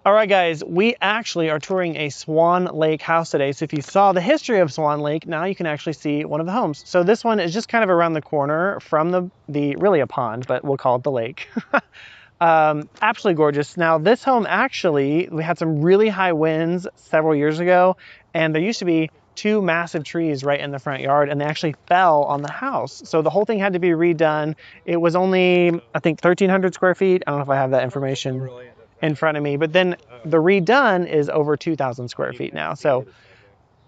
All right, guys, we actually are touring a Swan Lake house today. So if you saw the history of Swan Lake, now you can actually see one of the homes. So this one is just kind of around the corner from the really a pond, but we'll call it the lake. Absolutely gorgeous. Now this home actually, we had some really high winds several years ago, and there used to be two massive trees right in the front yard, and they actually fell on the house. So the whole thing had to be redone. It was only, I think, 1,300 square feet. I don't know if I have that information in front of me, but then the redone is over 2,000 square feet now. So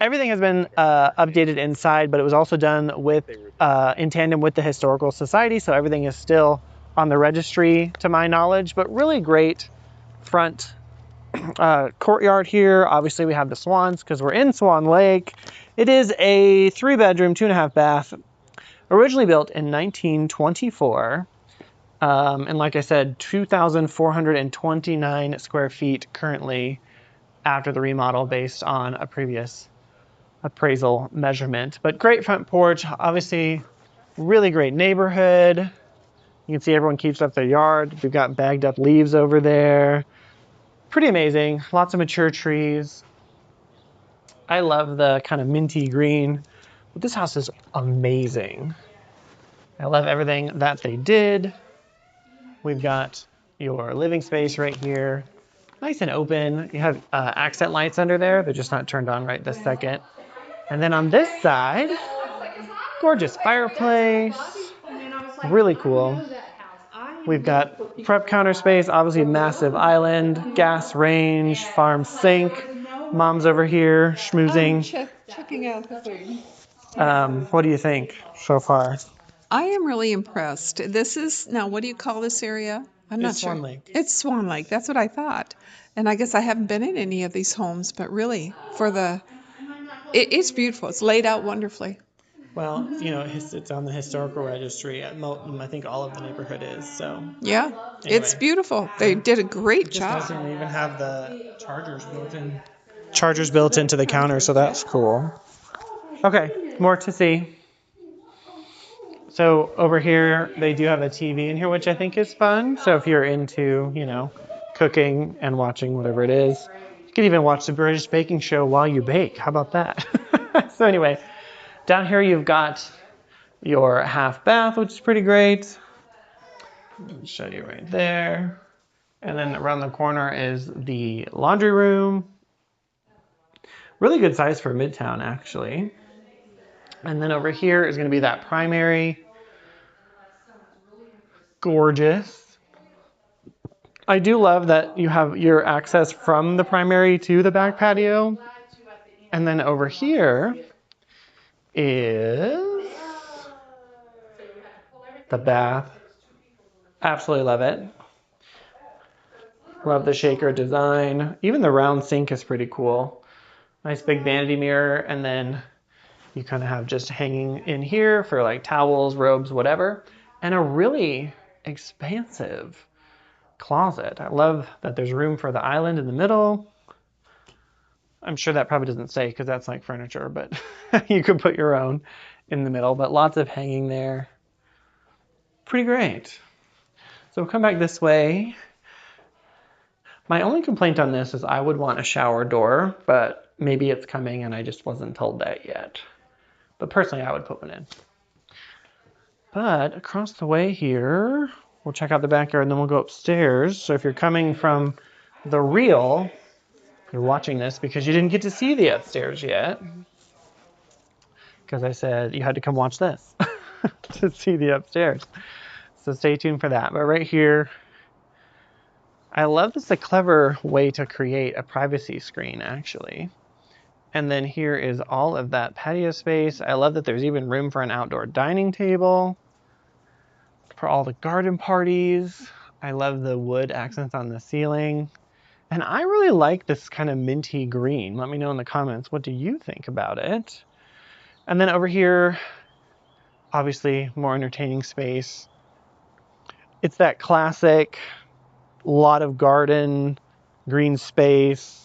everything has been updated inside, but it was also done with in tandem with the Historical Society. So everything is still on the registry to my knowledge, but really great front courtyard here. Obviously we have the swans because we're in Swan Lake. It is a 3-bedroom, 2.5 bath, originally built in 1924. And like I said, 2,429 square feet currently after the remodel based on a previous appraisal measurement. But great front porch, obviously really great neighborhood. You can see everyone keeps up their yard. We've got bagged up leaves over there. Pretty amazing. Lots of mature trees. I love the kind of minty green. But this house is amazing. I love everything that they did. We've got your living space right here. Nice and open. You have accent lights under there. They're just not turned on right this second. And then on this side, gorgeous fireplace. Really cool. We've got prep counter space, obviously massive island, gas range, farm sink. Mom's over here schmoozing. Checking out the food. What do you think so far? I am really impressed. This is, now, what do you call this area? I'm not sure. Swan Lake. It's Swan Lake. That's what I thought. And I guess I haven't been in any of these homes, but really, it's beautiful. It's laid out wonderfully. Well, you know, it's on the historical registry. I think all of the neighborhood is, so. Yeah, Anyway. it's beautiful. They did a great Just job. doesn't even have the chargers built in. Chargers built into the counter, so that's cool. Okay, more to see. So over here, they do have a TV in here, which I think is fun. So if you're into, you know, cooking and watching whatever it is, you can even watch the British baking show while you bake. How about that? So anyway, down here you've got your half bath, which is pretty great. I'll show you right there. And then around the corner is the laundry room. Really good size for Midtown, actually. And then over here is going to be that primary. Gorgeous. I do love that you have your access from the primary to the back patio. And then over here is the bath. Absolutely love it. Love the shaker design. Even the round sink is pretty cool. Nice big vanity mirror, and then you kind of have just hanging in here for like towels, robes, whatever. And a really expansive closet. I love that there's room for the island in the middle. I'm sure that probably doesn't say because that's like furniture, but you could put your own in the middle, but lots of hanging there. Pretty great. So we'll come back this way. My only complaint on this is I would want a shower door, but maybe it's coming and I just wasn't told that yet. But personally, I would put one in. But across the way here, we'll check out the backyard and then we'll go upstairs. So if you're coming from the reel, you're watching this because you didn't get to see the upstairs yet. Because I said you had to come watch this to see the upstairs. So stay tuned for that. But right here, I love this, a clever way to create a privacy screen, actually. And then here is all of that patio space. I love that there's even room for an outdoor dining table for all the garden parties. I love the wood accents on the ceiling. And I really like this kind of minty green. Let me know in the comments, what do you think about it? And then over here, obviously more entertaining space. It's that classic lot of garden, green space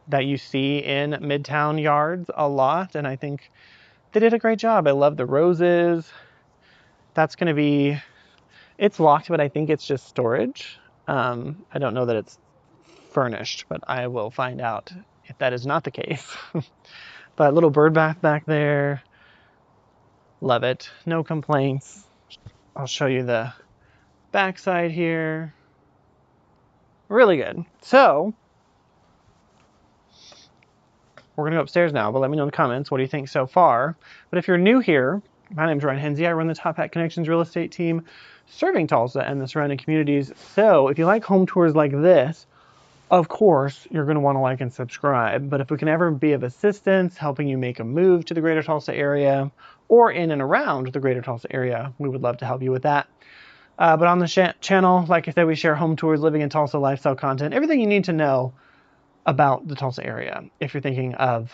that you see in Midtown yards a lot. And I think they did a great job. I love the roses. That's going to be, it's locked, but I think it's just storage. I don't know that it's furnished, but I will find out if that is not the case. But little bird bath back there. Love it. No complaints. I'll show you the backside here. Really good. So we're gonna go upstairs now, but let me know in the comments, what do you think so far? But if you're new here, my name is Ryan Henze. I run the Top Hat Connections real estate team serving Tulsa and the surrounding communities. So if you like home tours like this, of course, you're going to want to like and subscribe. But if we can ever be of assistance, helping you make a move to the greater Tulsa area or in and around the greater Tulsa area, we would love to help you with that. But on the channel, like I said, we share home tours, living in Tulsa, lifestyle content, everything you need to know about the Tulsa area if you're thinking of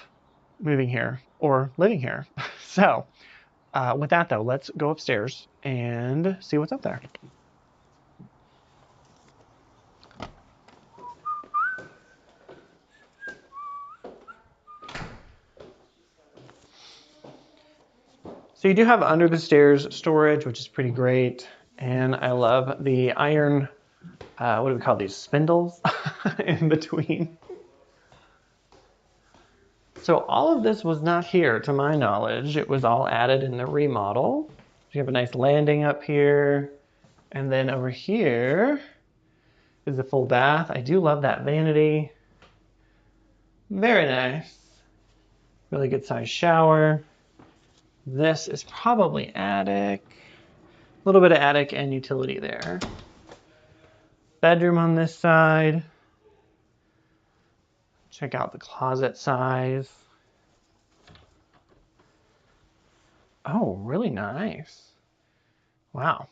moving here or living here. So with that though, let's go upstairs and see what's up there. So you do have under the stairs storage, which is pretty great. And I love the iron, what do we call these, spindles in between. So all of this was not here to my knowledge. It was all added in the remodel. You have a nice landing up here. And then over here is a full bath. I do love that vanity. Very nice. Really good sized shower. This is probably attic. A little bit of attic and utility there. Bedroom on this side. Check out the closet size. Oh, really nice. Wow.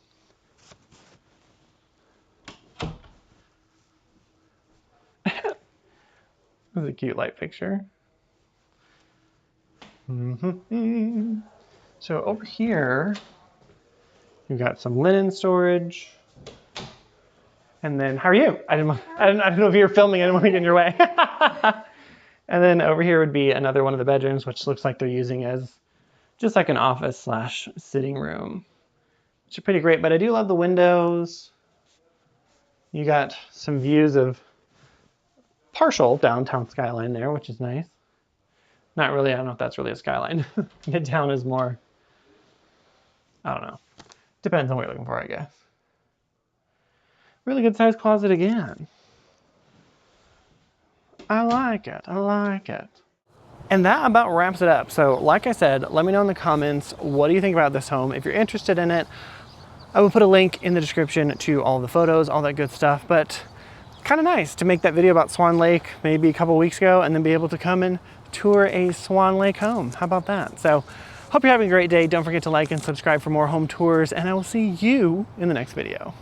This is a cute light fixture. So over here, you've got some linen storage. And then, how are you? I don't know if you're filming, I didn't want to get in your way. And then over here would be another one of the bedrooms, which looks like they're using as just like an office slash sitting room, which are pretty great. But I do love the windows. You got some views of partial downtown skyline there, which is nice. Not really, I don't know if that's really a skyline. Midtown is more, I don't know. Depends on what you're looking for, I guess. Really good sized closet again. I like it, I like it. And that about wraps it up. So like I said, let me know in the comments, what do you think about this home? If you're interested in it, I will put a link in the description to all the photos, all that good stuff. But kind of nice to make that video about Swan Lake maybe a couple weeks ago and then be able to come and tour a Swan Lake home. How about that? So hope you're having a great day. Don't forget to like and subscribe for more home tours, and I will see you in the next video.